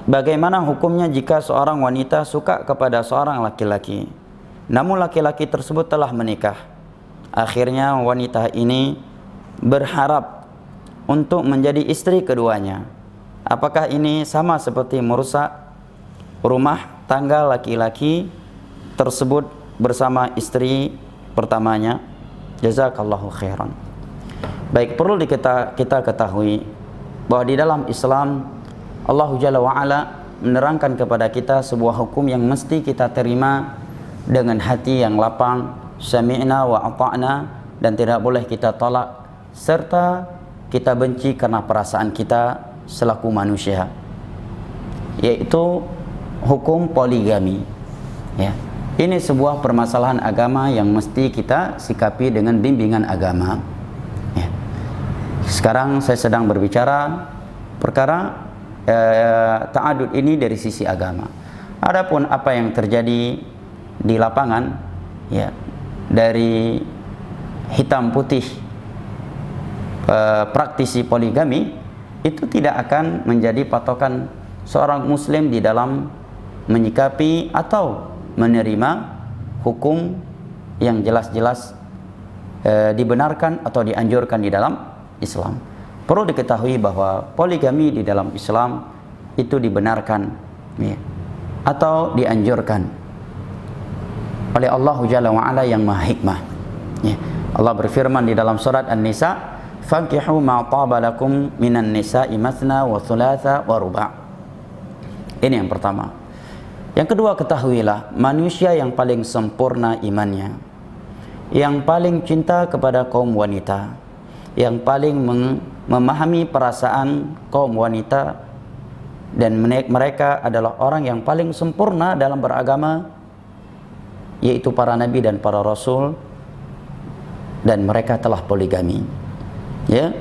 bagaimana hukumnya jika seorang wanita suka kepada seorang laki-laki, namun laki-laki tersebut telah menikah? Akhirnya wanita ini berharap untuk menjadi istri keduanya. Apakah ini sama seperti merusak rumah tangga laki-laki tersebut bersama istri pertamanya? Jazakallahu khairan. Baik, perlu kita ketahui bahwa di dalam Islam Allah Jalla wa'ala menerangkan kepada kita sebuah hukum yang mesti kita terima dengan hati yang lapang, sami'na wa ata'na, dan tidak boleh kita tolak serta kita benci karena perasaan kita selaku manusia, yaitu hukum poligami. Ya, ini sebuah permasalahan agama yang mesti kita sikapi dengan bimbingan agama. Ya. Sekarang saya sedang berbicara perkara ta'adud ini dari sisi agama. Adapun apa yang terjadi di lapangan, ya, dari hitam putih praktisi poligami, itu tidak akan menjadi patokan seorang muslim di dalam menyikapi atau menerima hukum yang jelas-jelas dibenarkan atau dianjurkan di dalam Islam. Perlu diketahui bahwa poligami di dalam Islam itu dibenarkan, ya, atau dianjurkan oleh Allah Jalla wa'ala yang maha hikmah. Ya. Allah berfirman di dalam surat An-Nisa, "Fankihu ma taba lakum minan nisa'i mathna wa thulatha wa ruba'." Ini yang pertama. Yang kedua, ketahuilah manusia yang paling sempurna imannya, yang paling cinta kepada kaum wanita, yang paling memahami perasaan kaum wanita, dan mereka adalah orang yang paling sempurna dalam beragama, yaitu para nabi dan para rasul, dan mereka telah poligami. Ya,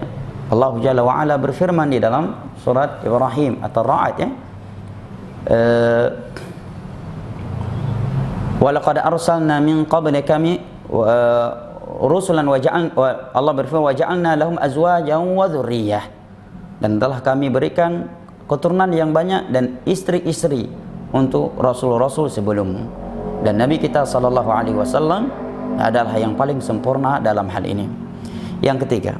Allah Jalla wa'ala berfirman di dalam surat Ibrahim atau Ra'ad, ya, walaqad arsalna min qablika rusulan Allah berfirman waja'alna lahum azwajan wa dzurriyyah, dan telah kami berikan keturunan yang banyak dan istri-istri untuk rasul-rasul sebelummu, dan Nabi kita sallallahu alaihi wasallam adalah yang paling sempurna dalam hal ini. Yang ketiga,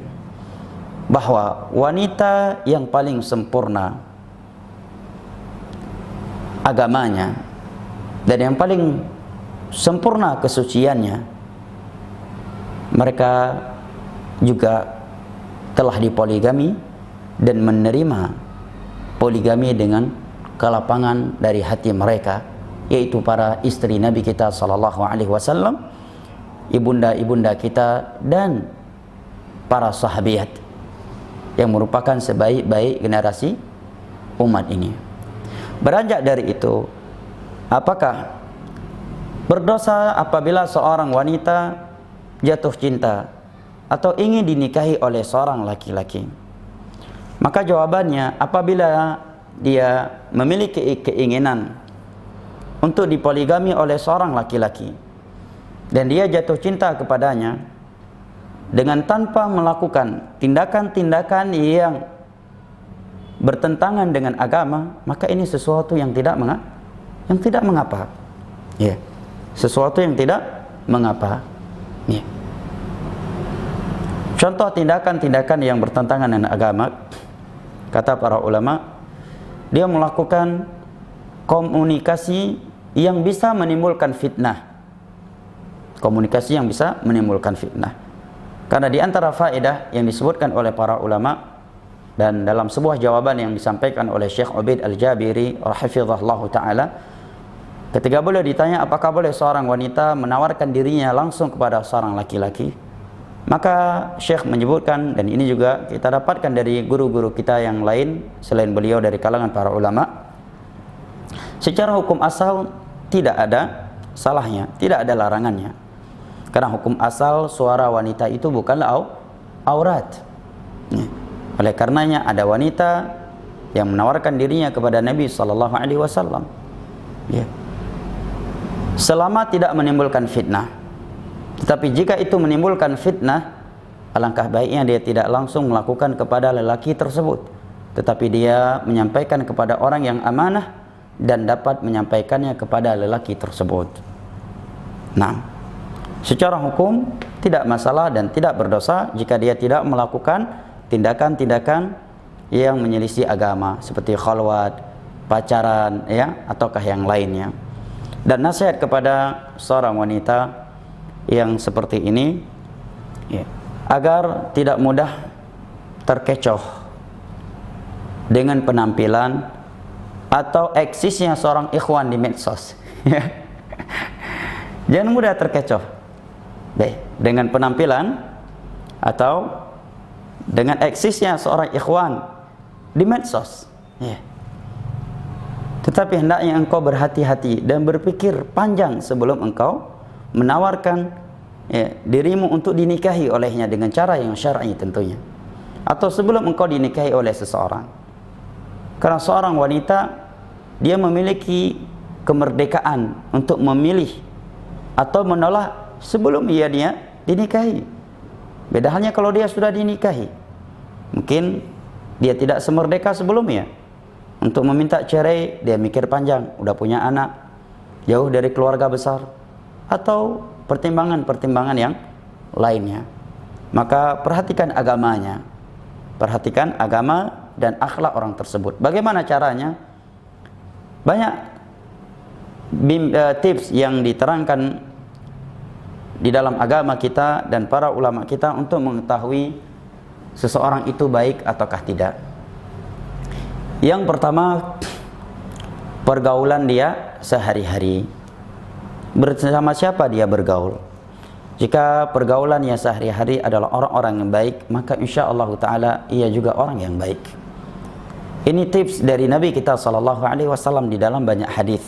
bahwa wanita yang paling sempurna agamanya dan yang paling sempurna kesuciannya, mereka juga telah dipoligami dan menerima poligami dengan kelapangan dari hati mereka, yaitu para istri Nabi kita sallallahu alaihi wasallam, ibunda-ibunda kita, dan para sahabiat yang merupakan sebaik-baik generasi umat ini. Beranjak dari itu, apakah berdosa apabila seorang wanita jatuh cinta atau ingin dinikahi oleh seorang laki-laki? Maka jawabannya, apabila dia memiliki keinginan untuk dipoligami oleh seorang laki-laki dan dia jatuh cinta kepadanya dengan tanpa melakukan tindakan-tindakan yang bertentangan dengan agama, maka ini sesuatu yang tidak mengapa. Ya, sesuatu yang tidak mengapa. Ya. Contoh tindakan-tindakan yang bertentangan dengan agama, kata para ulama, dia melakukan komunikasi yang bisa menimbulkan fitnah. Komunikasi yang bisa menimbulkan fitnah. Karena di antara faedah yang disebutkan oleh para ulama, dan dalam sebuah jawaban yang disampaikan oleh Syekh Ubaid Al-Jabiri rahimahullahu taala, ketika beliau ditanya apakah boleh seorang wanita menawarkan dirinya langsung kepada seorang laki-laki, maka Syekh menyebutkan, dan ini juga kita dapatkan dari guru-guru kita yang lain selain beliau dari kalangan para ulama, secara hukum asal tidak ada salahnya, tidak ada larangannya. Karena hukum asal suara wanita itu bukanlah aurat. Oleh karenanya ada wanita yang menawarkan dirinya kepada Nabi sallallahu alaihi wasallam, ya, selama tidak menimbulkan fitnah. Tetapi jika itu menimbulkan fitnah, alangkah baiknya dia tidak langsung melakukan kepada lelaki tersebut, tetapi dia menyampaikan kepada orang yang amanah dan dapat menyampaikannya kepada lelaki tersebut. Nah, secara hukum tidak masalah dan tidak berdosa jika dia tidak melakukan tindakan-tindakan yang menyelisih agama seperti khalwat, pacaran, ya, ataukah yang lainnya. Dan nasihat kepada seorang wanita yang seperti ini, ya, agar tidak mudah terkecoh dengan penampilan atau eksisnya seorang ikhwan di medsos. Jangan mudah terkecoh dengan penampilan atau dengan eksisnya seorang ikhwan di medsos. Tetapi hendaknya engkau berhati-hati dan berpikir panjang sebelum engkau menawarkan dirimu untuk dinikahi olehnya dengan cara yang syar'i tentunya, atau sebelum engkau dinikahi oleh seseorang. Karena seorang wanita dia memiliki kemerdekaan untuk memilih atau menolak sebelum dia dinikahi. Beda halnya kalau dia sudah dinikahi, mungkin dia tidak semerdeka sebelumnya. Untuk meminta cerai dia mikir panjang, udah punya anak, jauh dari keluarga besar, atau pertimbangan-pertimbangan yang lainnya. Maka perhatikan agamanya, perhatikan agama dan akhlak orang tersebut. Bagaimana caranya? Banyak tips yang diterangkan di dalam agama kita dan para ulama kita untuk mengetahui seseorang itu baik ataukah tidak. Yang pertama, pergaulan dia sehari-hari. Bersama siapa dia bergaul? Jika pergaulannya sehari-hari adalah orang-orang yang baik, maka insya-Allah taala ia juga orang yang baik. Ini tips dari Nabi kita SAW di dalam banyak hadis.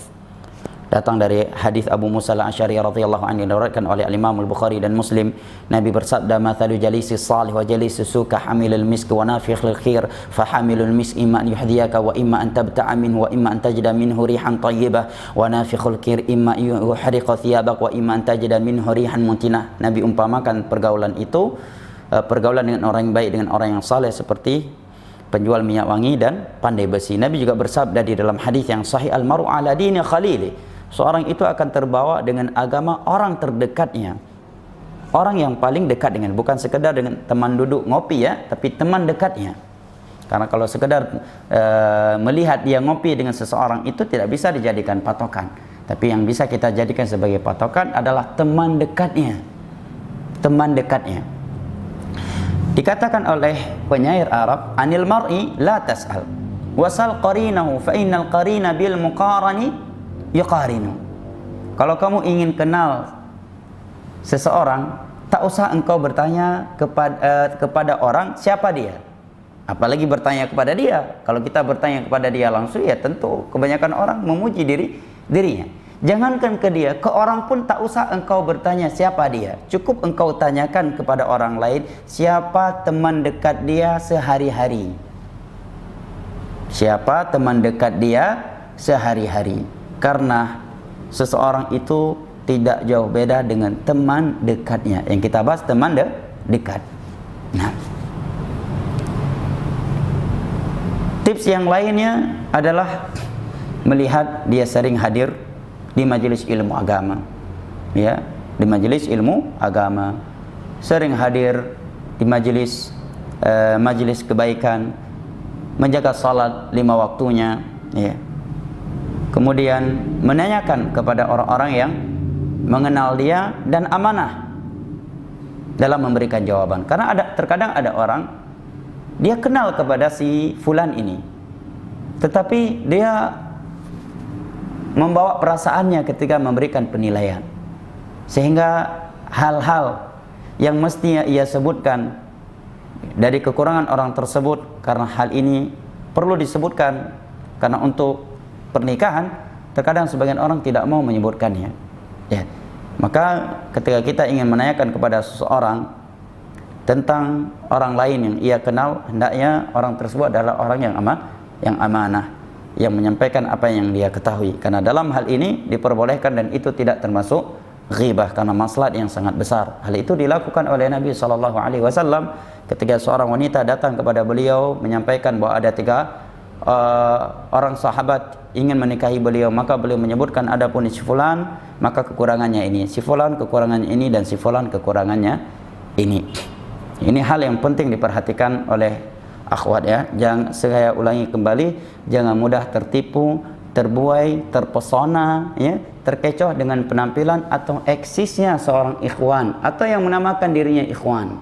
Datang dari hadis Abu Musa al-Asy'ari radhiyallahu anhu diriwayatkan oleh Imam Al-Bukhari dan Muslim. Nabi bersabda, "Mathalu jalisi salih wa jalisi suka hamilul misk wa nafikhul khair, fa hamilul misk imma an yuhdiyaka wa imma an tabta'a minhu wa imma an tajida minhu rihan thayyibah wa nafikhul khair imma yuhriqa thiyabak wa imma an tajida minhu rihan muntinah." Nabi umpamakan pergaulan itu, pergaulan dengan orang yang baik dengan orang yang saleh seperti penjual minyak wangi dan pandai besi. Nabi juga bersabda di dalam hadis yang sahih, "Al-mar'u ala dini khalili." Seorang itu akan terbawa dengan agama orang terdekatnya, orang yang paling dekat dengan, bukan sekedar dengan teman duduk ngopi ya, tapi teman dekatnya. Karena kalau sekedar melihat dia ngopi dengan seseorang itu tidak bisa dijadikan patokan. Tapi yang bisa kita jadikan sebagai patokan adalah teman dekatnya. Teman dekatnya. Dikatakan oleh penyair Arab, "Anil mar'i la tas'al, wasal qarinahu fa innal qarina bil muqarani yuqarinu." Kalau kamu ingin kenal seseorang, tak usah engkau bertanya kepada orang siapa dia, apalagi bertanya kepada dia. Kalau kita bertanya kepada dia langsung, ya tentu kebanyakan orang memuji dirinya. Jangankan ke dia, ke orang pun tak usah engkau bertanya siapa dia. Cukup engkau tanyakan kepada orang lain, siapa teman dekat dia sehari-hari. Siapa teman dekat dia sehari-hari. Karena seseorang itu tidak jauh beda dengan teman dekatnya. Yang kita bahas teman dekat. Nah, tips yang lainnya adalah melihat dia sering hadir di majelis ilmu agama, ya, di majelis ilmu agama, sering hadir di majelis kebaikan, menjaga salat 5 waktunya, ya. Kemudian menanyakan kepada orang-orang yang mengenal dia dan amanah dalam memberikan jawaban. Karena terkadang ada orang dia kenal kepada si fulan ini, tetapi dia membawa perasaannya ketika memberikan penilaian, sehingga hal-hal yang mestinya ia sebutkan dari kekurangan orang tersebut, karena hal ini perlu disebutkan karena untuk pernikahan, terkadang sebagian orang tidak mau menyebutkannya, ya. Maka ketika kita ingin menanyakan kepada seseorang tentang orang lain yang ia kenal, hendaknya orang tersebut adalah orang yang amanah, yang menyampaikan apa yang dia ketahui. Karena dalam hal ini diperbolehkan dan itu tidak termasuk ghibah karena maslahat yang sangat besar. Hal itu dilakukan oleh Nabi SAW ketika seorang wanita datang kepada beliau menyampaikan bahwa ada 3 orang sahabat ingin menikahi beliau, maka beliau menyebutkan adapun si fulan maka kekurangannya ini, si fulan kekurangannya ini, dan si fulan kekurangannya ini. Ini hal yang penting diperhatikan oleh akhwat ya. Jangan, saya ulangi kembali, jangan mudah tertipu, terbuai, terpesona ya, terkecoh dengan penampilan atau eksisnya seorang ikhwan atau yang menamakan dirinya ikhwan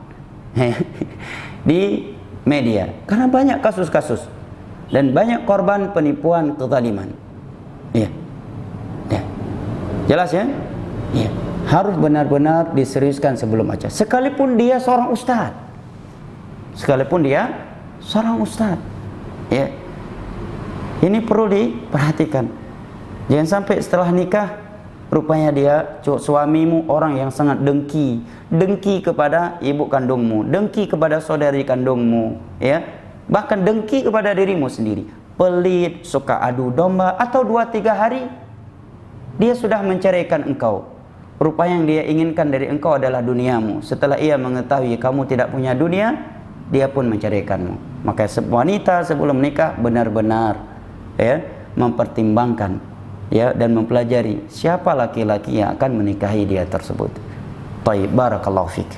di media, karena banyak kasus-kasus dan banyak korban penipuan kezaliman. Ya. Ya. Jelas ya? Ya. Harus benar-benar diseriuskan sebelum aja. Sekalipun dia seorang ustaz. Sekalipun dia seorang ustaz. Ya. Ini perlu diperhatikan. Jangan sampai setelah nikah rupanya dia suamimu orang yang sangat dengki kepada ibu kandungmu, dengki kepada saudari kandungmu, ya, bahkan dengki kepada dirimu sendiri, pelit, suka adu domba, atau 2-3 hari dia sudah menceraikan engkau. Rupa yang dia inginkan dari engkau adalah duniamu. Setelah ia mengetahui kamu tidak punya dunia, dia pun menceraikanmu. Maka wanita sebelum menikah benar-benar ya mempertimbangkan ya dan mempelajari siapa laki-laki yang akan menikahi dia tersebut. Baik, barakallahu fik.